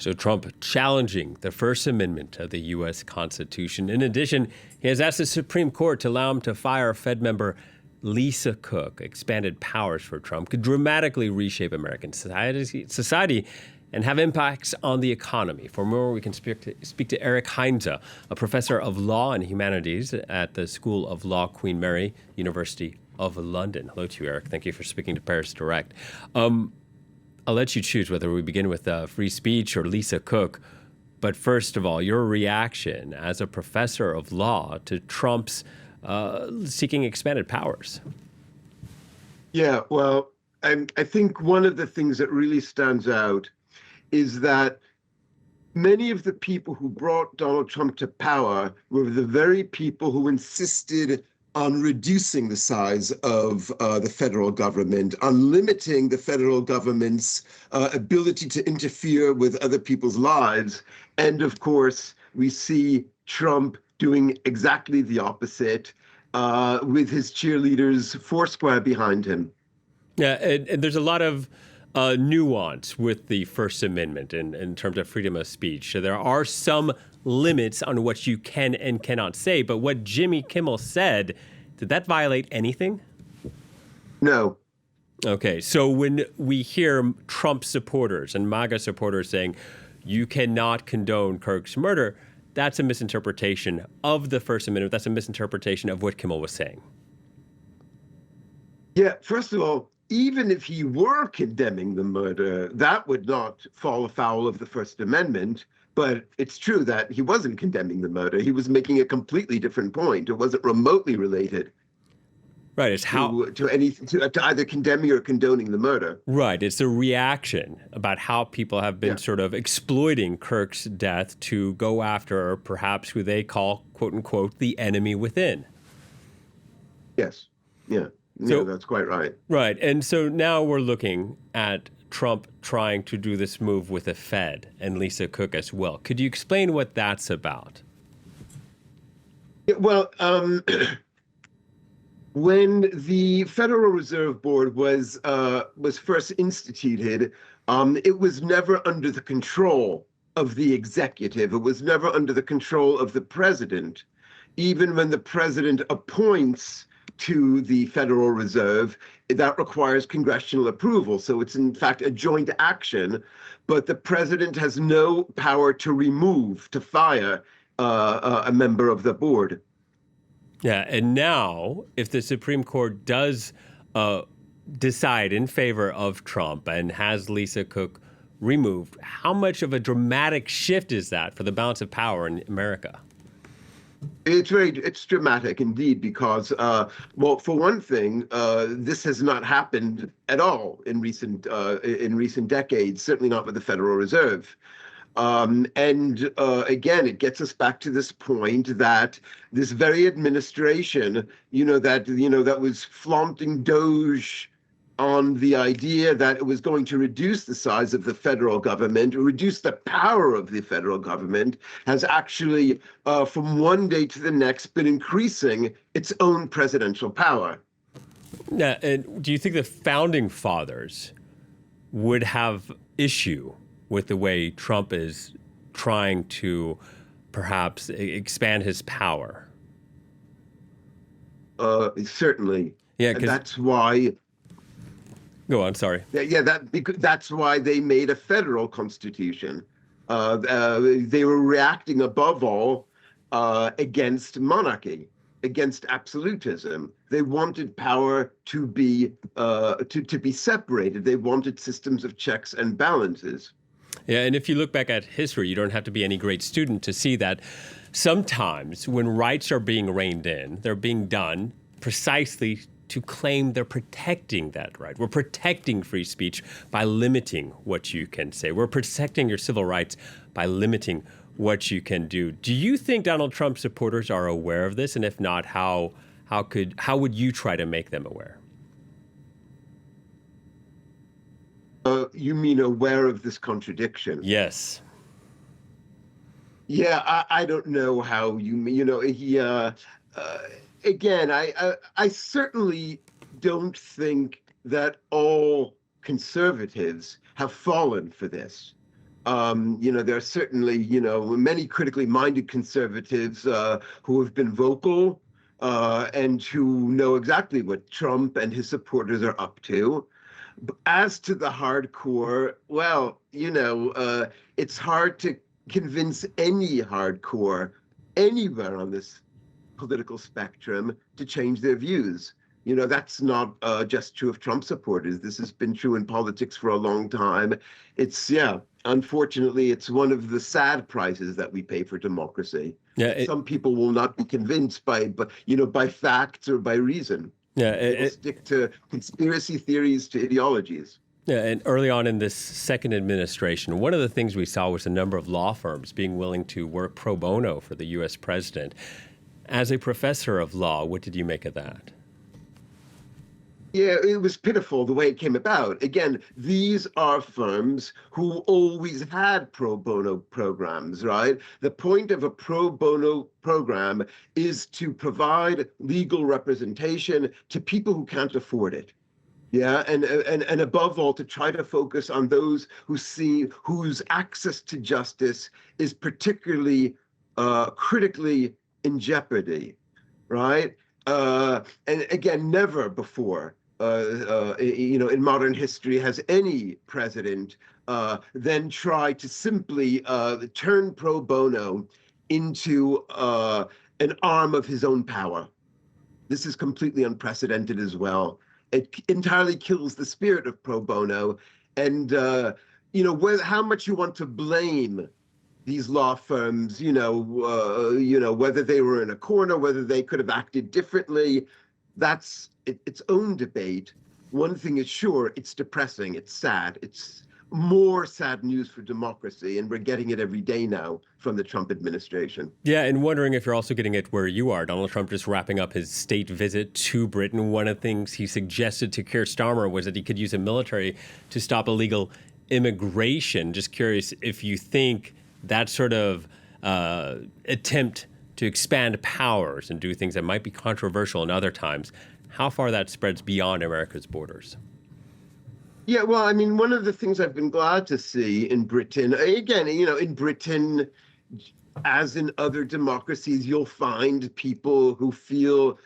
So Trump challenging the First Amendment of the U.S. Constitution. In addition, he has asked the Supreme Court to allow him to fire Fed member Lisa Cook. Expanded powers for Trump could dramatically reshape American society and have impacts on the economy. For more, we can speak to Eric Heinze, a professor of Law and Humanities at the School of Law, Queen Mary, University of London. Hello to you, Eric. Thank you for speaking to Paris Direct. I'll let you choose whether we begin with free speech or Lisa Cook. But first of all, your reaction as a professor of law to Trump's seeking expanded powers. Yeah, well, I think one of the things that really stands out is that many of the people who brought Donald Trump to power were the very people who insisted on reducing the size of the federal government, on limiting the federal government's ability to interfere with other people's lives. And of course, we see Trump doing exactly the opposite with his cheerleaders foursquare behind him. Yeah, and there's a lot of nuance with the First Amendment in terms of freedom of speech. So there are some limits on what you can and cannot say. But what Jimmy Kimmel said, did that violate anything? No. Okay, so when we hear Trump supporters and MAGA supporters saying you cannot condone Kirk's murder, that's a misinterpretation of the First Amendment. That's a misinterpretation of what Kimmel was saying. Yeah, first of all, even if he were condemning the murder, that would not fall afoul of the First Amendment. But it's true that he wasn't condemning the murder. He was making a completely different point. It wasn't remotely related. Right, it's how to either condemning or condoning the murder. Right, it's a reaction about how people have been sort of exploiting Kirk's death to go after perhaps who they call, quote unquote, the enemy within. Yes, yeah, that's quite right. Right, and so now we're looking at Trump trying to do this move with the Fed and Lisa Cook as well. Could you explain what that's about? Yeah, well, when the Federal Reserve Board was first instituted, it was never under the control of the executive. It was never under the control of the president. Even when the president appoints to the Federal Reserve, that requires congressional approval. So it's in fact a joint action, but the president has no power to remove, to fire a member of the board. Yeah, and now if the Supreme Court does decide in favor of Trump and has Lisa Cook removed, how much of a dramatic shift is that for the balance of power in America? It's dramatic indeed, because, well, for one thing, this has not happened at all in recent decades, certainly not with the Federal Reserve. Again, it gets us back to this point that this very administration, that was flaunting Doge on the idea that it was going to reduce the size of the federal government, reduce the power of the federal government, has actually, from one day to the next, been increasing its own presidential power. Yeah, and do you think the founding fathers would have issue with the way Trump is trying to perhaps expand his power? Certainly. Yeah, and that's why. Go on, sorry. Yeah, that's why they made a federal constitution. They were reacting above all against monarchy, against absolutism. They wanted power to be separated. They wanted systems of checks and balances. Yeah, and if you look back at history, you don't have to be any great student to see that sometimes when rights are being reined in, they're being done precisely to claim they're protecting that right. We're protecting free speech by limiting what you can say. We're protecting your civil rights by limiting what you can do. Do you think Donald Trump supporters are aware of this? And if not, how would you try to make them aware? You mean aware of this contradiction? Yes. Yeah, I don't know how you mean, again, I certainly don't think that all conservatives have fallen for this. There are certainly, many critically minded conservatives who have been vocal and who know exactly what Trump and his supporters are up to. As to the hardcore, well, it's hard to convince any hardcore anywhere on this political spectrum to change their views. That's not just true of Trump supporters. This has been true in politics for a long time. Unfortunately, it's one of the sad prices that we pay for democracy. Yeah, Some people will not be convinced by facts or by reason. They will stick to conspiracy theories, to ideologies. Yeah, and early on in this second administration, one of the things we saw was a number of law firms being willing to work pro bono for the U.S. president. As a professor of law, what did you make of that? Yeah, it was pitiful the way it came about. Again, these are firms who always had pro bono programs, right? The point of a pro bono program is to provide legal representation to people who can't afford it. Yeah, and above all, to try to focus on those whose access to justice is particularly critically in jeopardy, right? And again, never before, in modern history has any president then tried to simply turn pro bono into an arm of his own power. This is completely unprecedented as well. It entirely kills the spirit of pro bono, and how much you want to blame these law firms, whether they were in a corner, whether they could have acted differently, that's its own debate. One thing is sure, it's depressing, it's sad, it's more sad news for democracy, and we're getting it every day now from the Trump administration. Yeah, and wondering if you're also getting it where you are. Donald Trump just wrapping up his state visit to Britain. One of the things he suggested to Keir Starmer was that he could use the military to stop illegal immigration. Just curious if you think that sort of attempt to expand powers and do things that might be controversial in other times, how far that spreads beyond America's borders. Yeah, well, I mean, one of the things I've been glad to see in Britain, again, in Britain, as in other democracies, you'll find people who feel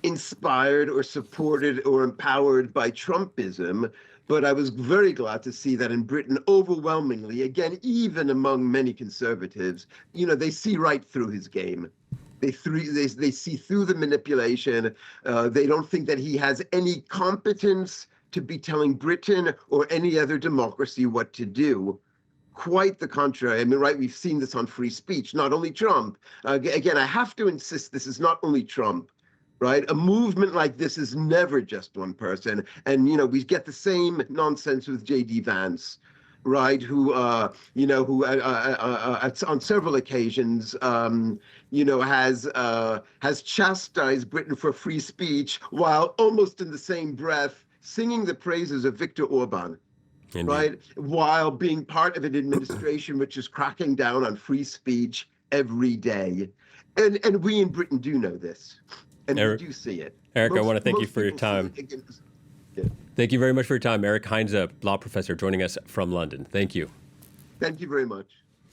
inspired or supported or empowered by Trumpism. But I was very glad to see that in Britain, overwhelmingly, again, even among many conservatives, they see right through his game. They see through the manipulation. They don't think that he has any competence to be telling Britain or any other democracy what to do. Quite the contrary. I mean, right, we've seen this on free speech, not only Trump. Again, I have to insist this is not only Trump. Right, a movement like this is never just one person, and we get the same nonsense with J.D. Vance, right? Who on several occasions, has chastised Britain for free speech while almost in the same breath singing the praises of Viktor Orban. Indeed. Right, while being part of an administration which is cracking down on free speech every day, and we in Britain do know this. And Eric, we do see it. Eric, I want to thank you for your time. Thank you very much for your time. Eric Heinze, law professor, joining us from London. Thank you. Thank you very much.